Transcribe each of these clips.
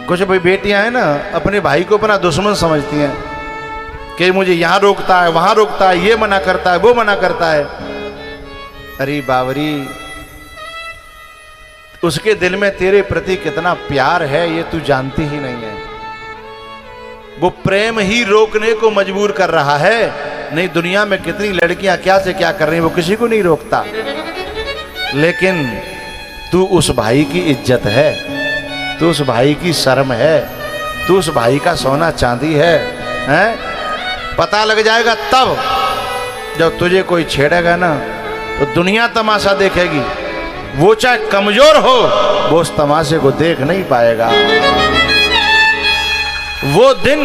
कुछ भाई बेटियां हैं ना, अपने भाई को अपना दुश्मन समझती हैं कि मुझे यहाँ रोकता है, वहां रोकता है, ये मना करता है, वो मना करता है। अरे बावरी, उसके दिल में तेरे प्रति कितना प्यार है ये तू जानती ही नहीं है। वो प्रेम ही रोकने को मजबूर कर रहा है। नहीं, दुनिया में कितनी लड़कियां क्या से क्या कर रही हैं, वो किसी को नहीं रोकता। लेकिन तू उस भाई की इज्जत है, तू उस भाई की शर्म है, तू उस भाई का सोना चांदी है, हैं? पता लग जाएगा तब जब तुझे कोई छेड़ेगा ना, तो दुनिया तमाशा देखेगी। वो चाहे कमजोर हो, वो उस तमाशे को देख नहीं पाएगा। वो दिन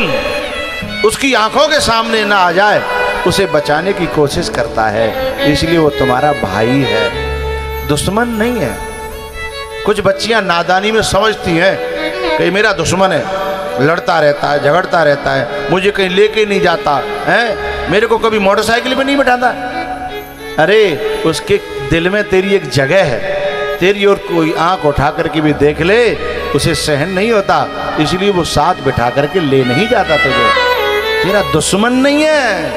उसकी आंखों के सामने ना आ जाए, उसे बचाने की कोशिश करता है। इसलिए वो तुम्हारा भाई है, दुश्मन नहीं है। कुछ बच्चियां नादानी में समझती हैं कि मेरा दुश्मन है, लड़ता रहता है, झगड़ता रहता है, मुझे कहीं लेके नहीं जाता है, मेरे को कभी मोटरसाइकिल पे नहीं बिठाता। अरे उसके दिल में तेरी एक जगह है, तेरी और कोई आंख उठा करके भी देख ले, उसे सहन नहीं होता, इसलिए वो साथ बिठा करके ले नहीं जाता तुझे। तेरा दुश्मन नहीं है,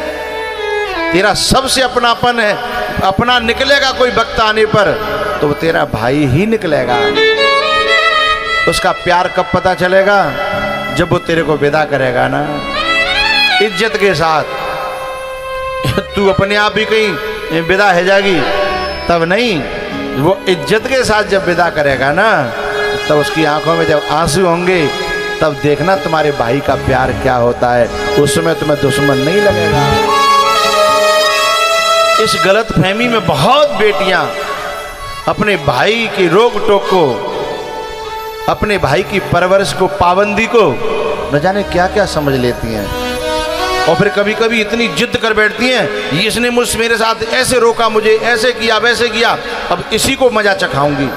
तेरा सबसे अपनापन है। अपना निकलेगा कोई वक्त आने पर तो वो तेरा भाई ही निकलेगा। उसका प्यार कब पता चलेगा? जब वो तेरे को विदा करेगा ना, इज्जत के साथ। तू अपने आप ही कहीं विदा है जाएगी तब नहीं, वो इज्जत के साथ जब विदा करेगा ना, तब उसकी आंखों में जब आंसू होंगे, तब देखना तुम्हारे भाई का प्यार क्या होता है। उस समय तुम्हें दुश्मन नहीं लगेगा। इस गलत फहमी में बहुत बेटियां अपने भाई की रोक टोक को, अपने भाई की परवरिश को, पाबंदी को न जाने क्या क्या समझ लेती हैं। और फिर कभी कभी इतनी जिद कर बैठती हैं, इसने मेरे साथ ऐसे रोका, मुझे ऐसे किया, वैसे किया, अब इसी को मजा चखाऊंगी।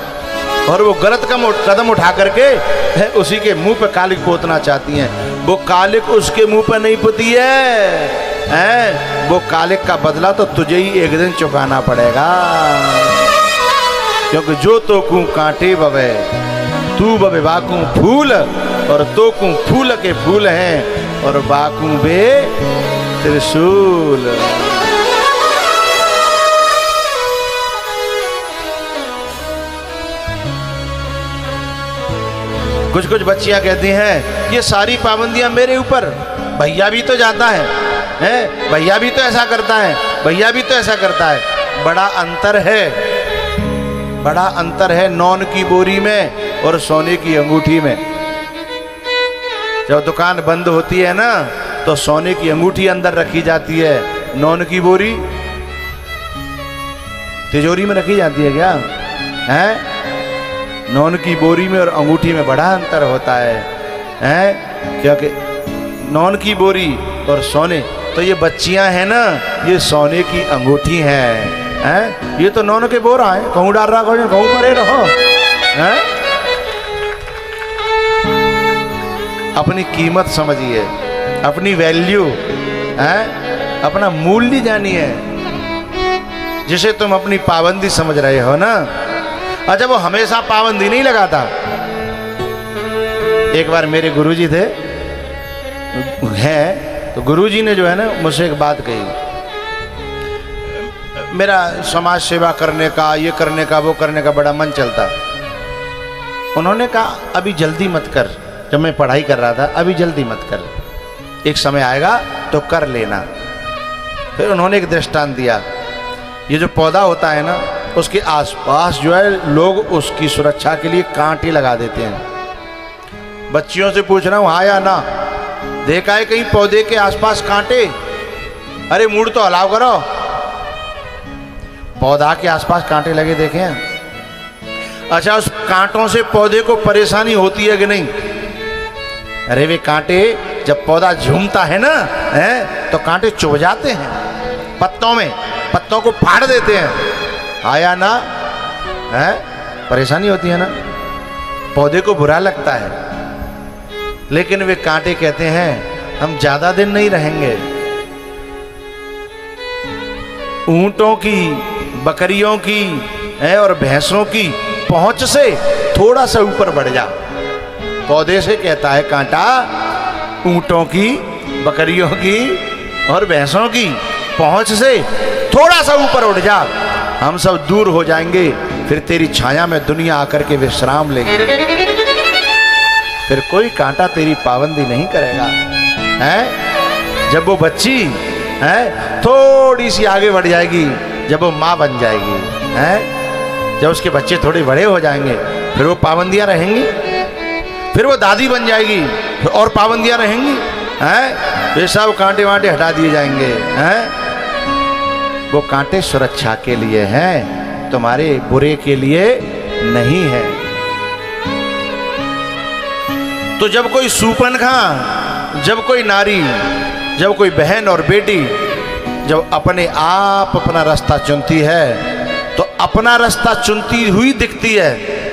और वो गलत कदम उठा करके उसी के मुंह पे कालिक पोतना चाहती हैं। वो कालिक उसके मुंह पे नहीं पुती है, वो कालिक का बदला तो तुझे ही एक दिन चुकाना पड़ेगा। क्योंकि जो तो कू कांटे बवे, तू बवे बाकू फूल, और तो कू फूल के फूल हैं, और बाकू बे त्रिशूल। कुछ कुछ बच्चियां कहती हैं ये सारी पाबंदियां मेरे ऊपर, भैया भी तो जाता है, भैया भी तो ऐसा करता है, भैया भी तो ऐसा करता है। बड़ा अंतर है, बड़ा अंतर है नॉन की बोरी में और सोने की अंगूठी में। जब दुकान बंद होती है ना, तो सोने की अंगूठी अंदर रखी जाती है, नॉन की बोरी तिजोरी में रखी जाती है। क्या है? नॉन की बोरी में और अंगूठी में बड़ा अंतर होता है, क्योंकि नॉन की बोरी और सोने, तो ये बच्चियां हैं ना, ये सोने की अंगूठी हैं। ये तो नॉन के बोरा है, कहूँ डाल रहा, कहूँ परे रहो। हैं? अपनी कीमत समझिए, अपनी वैल्यू है, अपना मूल्य जानिए। जिसे तुम अपनी पाबंदी समझ रहे हो ना, अच्छा वो हमेशा पाबंदी नहीं लगाता। एक बार मेरे गुरुजी थे हैं, तो गुरुजी ने जो है ना मुझसे एक बात कही, मेरा समाज सेवा करने का, ये करने का, वो करने का बड़ा मन चलता। उन्होंने कहा अभी जल्दी मत कर, जब मैं पढ़ाई कर रहा था, अभी जल्दी मत कर, एक समय आएगा तो कर लेना। फिर उन्होंने एक दृष्टांत दिया, ये जो पौधा होता है ना, उसके आसपास जो है लोग उसकी सुरक्षा के लिए कांटे लगा देते हैं। बच्चियों से पूछ रहा हूं हाँ या ना, देखा है कहीं पौधे के आसपास कांटे? अरे मूड तो अलाव करो, पौधा के आसपास कांटे लगे देखे हैं? अच्छा उस कांटों से पौधे को परेशानी होती है कि नहीं? अरे वे कांटे जब पौधा झूमता है ना, तो कांटे चुभ जाते हैं पत्तों में, पत्तों को फाड़ देते हैं। आया ना है, परेशानी होती है ना, पौधे को बुरा लगता है। लेकिन वे कांटे कहते हैं हम ज्यादा दिन नहीं रहेंगे, ऊंटों की, बकरियों की और भैंसों की पहुंच से थोड़ा सा ऊपर बढ़ जा, पौधे से कहता है कांटा, ऊंटों की, बकरियों की और भैंसों की पहुंच से थोड़ा सा ऊपर उठ जा, हम सब दूर हो जाएंगे, फिर तेरी छाया में दुनिया आकर के विश्राम लेगी, फिर कोई कांटा तेरी पाबंदी नहीं करेगा। है जब वो बच्ची है थोड़ी सी आगे बढ़ जाएगी, जब वो माँ बन जाएगी, है जब उसके बच्चे थोड़े बड़े हो जाएंगे, फिर वो पाबंदियां रहेंगी, फिर वो दादी बन जाएगी, फिर और पाबंदियां रहेंगी, हैं ये सब कांटे वांटे हटा दिए जाएंगे। हैं वो कांटे सुरक्षा के लिए हैं, तुम्हारे बुरे के लिए नहीं है। तो जब कोई सूपनखा, जब कोई नारी, जब कोई बहन और बेटी जब अपने आप अपना रास्ता चुनती है, तो अपना रास्ता चुनती हुई दिखती है,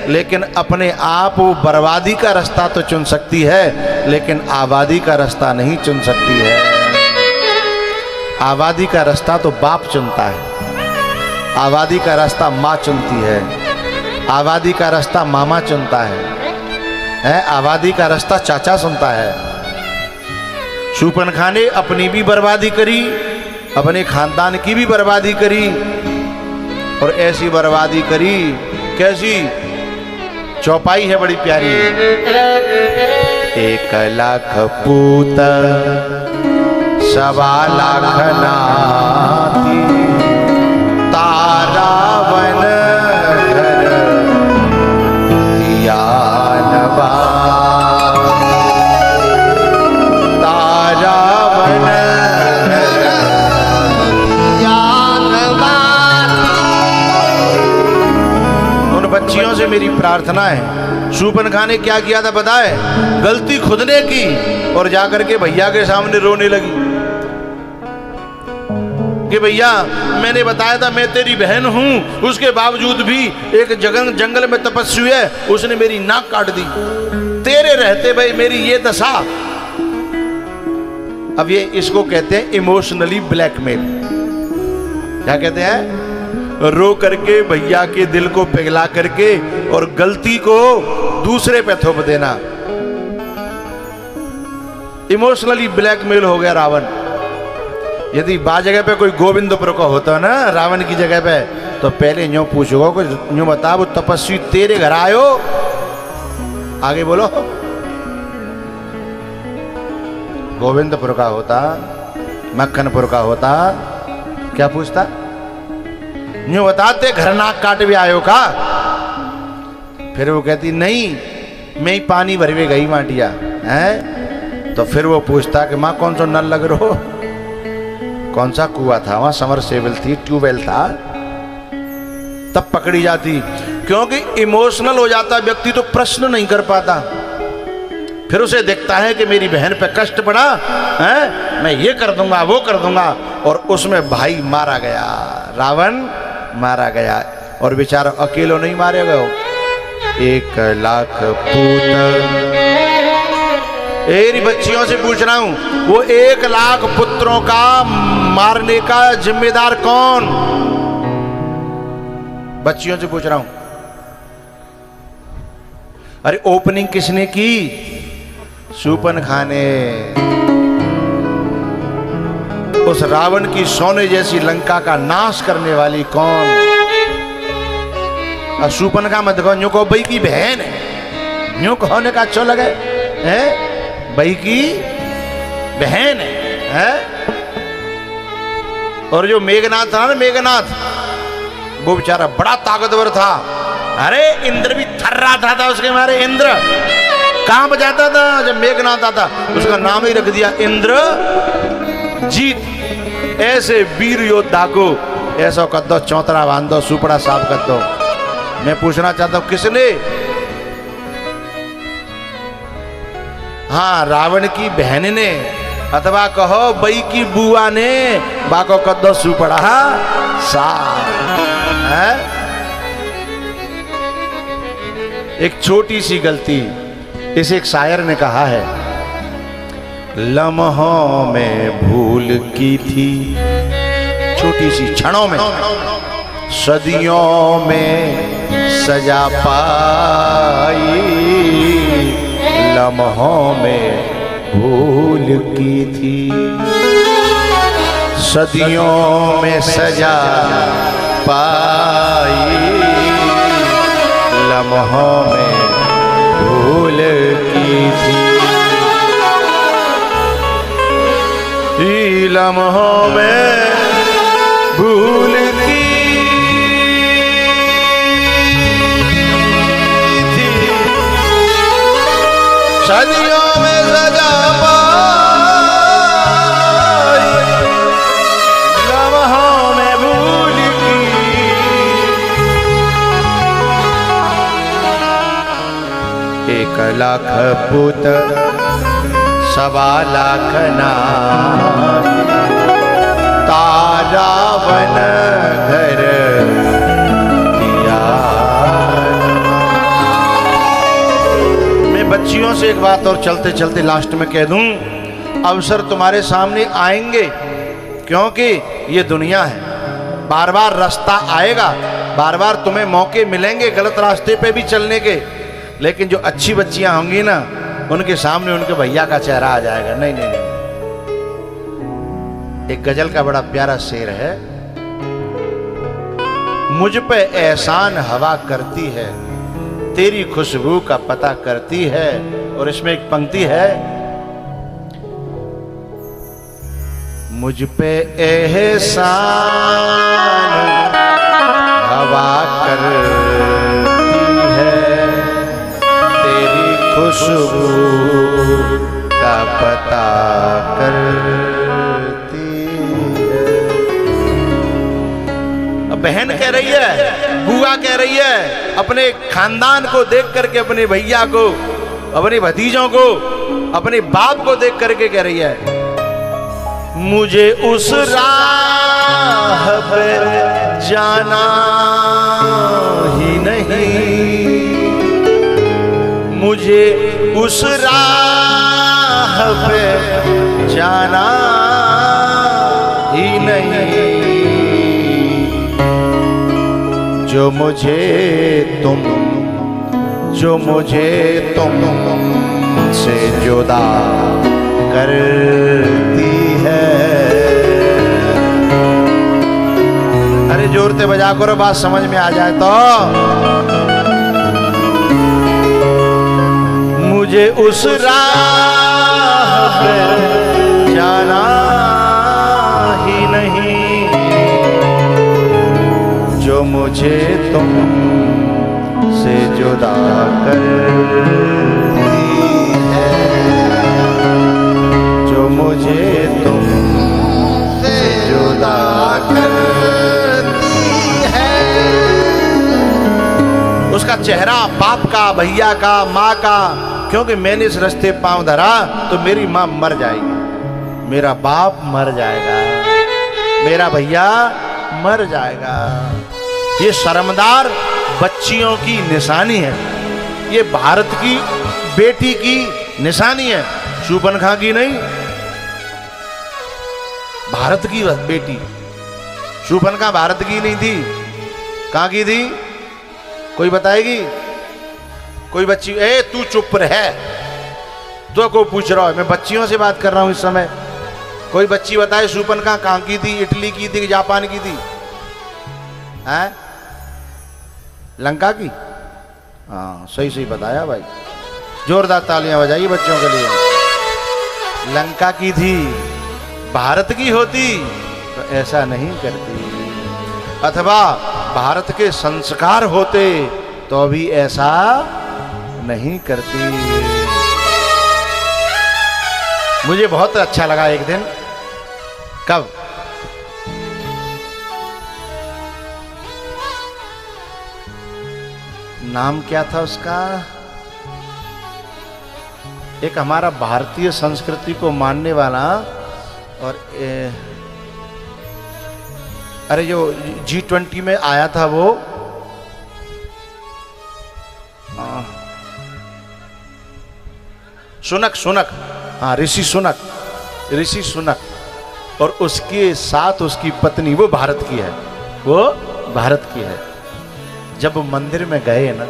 लेकिन अपने आप वो बर्बादी का रास्ता तो चुन सकती है, लेकिन आबादी का रास्ता नहीं चुन सकती है। आबादी का रास्ता तो बाप चुनता है, आबादी का रास्ता माँ चुनती है, आबादी का रास्ता मामा चुनता है, आबादी का रास्ता चाचा सुनता है। शूपनखा ने अपनी भी बर्बादी करी, अपने खानदान की भी बर्बादी करी, और ऐसी बर्बादी करी कैसी, चौपाई है बड़ी प्यारी। 1 लाख पूत 1.25 लाख नाती, तारा वन घर दिया नवा, तारा वन बच्चियों से मेरी प्रार्थना है। शूपनखा ने क्या किया था पता है? गलती खुद ने की और जाकर के भैया के सामने रोने लगी कि भैया मैंने बताया था मैं तेरी बहन हूं, उसके बावजूद भी एक जंगल में तपस्वी है, उसने मेरी नाक काट दी, तेरे रहते भाई मेरी ये दशा। अब ये इसको कहते हैं इमोशनली ब्लैकमेल। क्या कहते हैं? रो करके भैया के दिल को पिघला करके और गलती को दूसरे पे थोप देना। इमोशनली ब्लैकमेल हो गया रावण। यदि बा जगह पे कोई गोविंदपुर का होता ना रावण की जगह पे, तो पहले यूं पूछोगा, कुछ यूं बता, वो तपस्वी तेरे घर आयो, आगे बोलो। गोविंदपुर का होता, मक्खनपुर का होता, क्या पूछता? यूं बताते घर नाक काट भी आयो का? फिर वो कहती नहीं, मैं ही पानी भरवे गई माटिया है। तो फिर वो पूछता कि माँ कौन सा नल लग रहा हो, कौन सा कुआ था वहां, समरसेबल थी, ट्यूबवेल था, तब पकड़ी जाती। क्योंकि इमोशनल हो जाता व्यक्ति तो प्रश्न नहीं कर पाता, फिर उसे देखता है कि मेरी बहन पे कष्ट पड़ा है, मैं ये कर दूंगा वो कर दूंगा, और उसमें भाई मारा गया, रावण मारा गया, और बेचारा अकेलो नहीं मारे गए। 1 लाख पूत। मेरी बच्चियों से पूछ रहा हूं, वो 1 लाख पुत्रों का मारने का जिम्मेदार कौन? बच्चियों से पूछ रहा हूं। अरे ओपनिंग किसने की? शूपनखा ने। उस रावण की सोने जैसी लंका का नाश करने वाली कौन? शूपनखा मत कहो, यूं कहो भाई की बहन है, यूं कहने का अच्छा लगे है, भाई की बहन है। और जो मेघनाथ था ना, मेघनाथ, वो बेचारा बड़ा ताकतवर था। अरे इंद्र भी थर्राता था उसके मारे। इंद्र कहां बजाता था जब मेघनाथ आता, उसका नाम ही रख दिया इंद्र जीत। ऐसे वीर योद्धा को ऐसा कर दो, चौतरा बांध दो, सुपड़ा साफ कर दो। मैं पूछना चाहता हूं किसने? हाँ, रावण की बहन ने, अथवा कहो बई की बुआ ने, बाको कर दो सुपड़ा साफ। एक छोटी सी गलती, इसे एक शायर ने कहा है, लम्हों में भूल की थी, छोटी सी क्षणों में, सदियों में सजा पाई, लम्हों में भूल की थी, सदियों में सजा पाई, लम्हों में भूल की थी, लम्हों में भूल की थी, सदियों में सजा पाई, लम्हों में भूल की। एक लाख पुत्र सवा लाख नाम, तारा वन घर दिया। मैं बच्चियों से एक बात और चलते चलते लास्ट में कह दूं, अवसर तुम्हारे सामने आएंगे, क्योंकि ये दुनिया है, बार बार रास्ता आएगा, बार बार तुम्हें मौके मिलेंगे गलत रास्ते पे भी चलने के, लेकिन जो अच्छी बच्चियां होंगी ना, उनके सामने उनके भैया का चेहरा आ जाएगा। नहीं नहीं नहीं। एक गजल का बड़ा प्यारा शेर है, मुझ पे एहसान हवा करती है, तेरी खुशबू का पता करती है। और इसमें एक पंक्ति है, मुझ पे एहसान हवा करती है, तेरी खुशबू का पता करती है। अब बहन कह रही है, बुआ कह रही है, अपने खानदान को देख करके, अपने भैया को, अपने भतीजों को, अपने बाप को देख करके कह रही है, मुझे उस राह पर जाना ही नहीं, मुझे उस राह पे जाना ही नहीं, जो मुझे तुम से जुदा करती है। अरे जोर से बजा करो, बात समझ में आ जाए तो। मुझे उस राह पे जाना ही नहीं, जो मुझे तुम से जुदा करती है, जो मुझे तुम से जुदा करती है। उसका चेहरा बाप का, भैया का, माँ का, क्योंकि मैंने इस रास्ते पांव धरा तो मेरी माँ मर जाएगी, मेरा बाप मर जाएगा, मेरा भैया मर जाएगा। ये शर्मदार बच्चियों की निशानी है, ये भारत की बेटी की निशानी है, शूर्पणखा की नहीं। भारत की बेटी शूर्पणखा भारत की नहीं थी, कहाँ की थी? कोई बताएगी? कोई बच्ची? ए तू चुप रह, तो को पूछ रहा है, मैं बच्चियों से बात कर रहा हूं इस समय। कोई बच्ची बताए शूर्पणखा कहाँ की थी? इटली की थी, जापान की थी? हैं? लंका की? हाँ सही सही बताया भाई, जोरदार तालियां बजाइए बच्चों के लिए। लंका की थी, भारत की होती तो ऐसा नहीं करती, अथवा भारत के संस्कार होते तो भी ऐसा नहीं करती। मुझे बहुत अच्छा लगा एक दिन, कब? नाम क्या था उसका? एक हमारा भारतीय संस्कृति को मानने वाला, और अरे जो G20 में आया था वो, सुनक, हाँ ऋषि सुनक, और उसके साथ उसकी पत्नी, वो भारत की है, वो भारत की है। जब मंदिर में गए ना,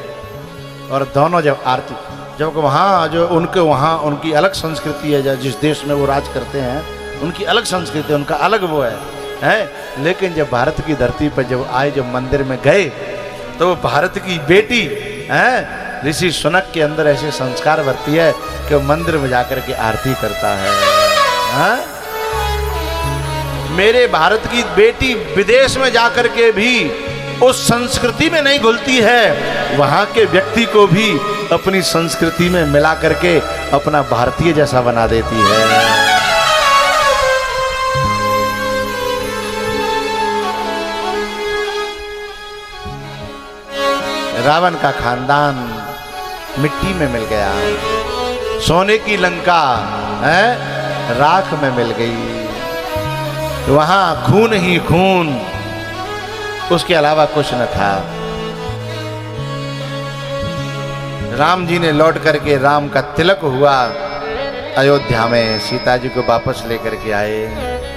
और दोनों जब आरती, जब वहाँ जो उनके वहाँ उनकी अलग संस्कृति है, जिस देश में वो राज करते हैं उनकी अलग संस्कृति है, उनका अलग वो है। लेकिन जब भारत की धरती पर जब आए, जब मंदिर में गए, तो भारत की बेटी ऋषि शुनक के अंदर ऐसे संस्कार भरती है कि मंदिर में जाकर के आरती करता है। मेरे भारत की बेटी विदेश में जाकर के भी उस संस्कृति में नहीं घुलती है, वहां के व्यक्ति को भी अपनी संस्कृति में मिला करके अपना भारतीय जैसा बना देती है। रावण का खानदान मिट्टी में मिल गया, सोने की लंका राख में मिल गई, वहां खून ही खून, उसके अलावा कुछ न था। राम जी ने लौट करके, राम का तिलक हुआ अयोध्या में, सीता जी को वापस लेकर के आए।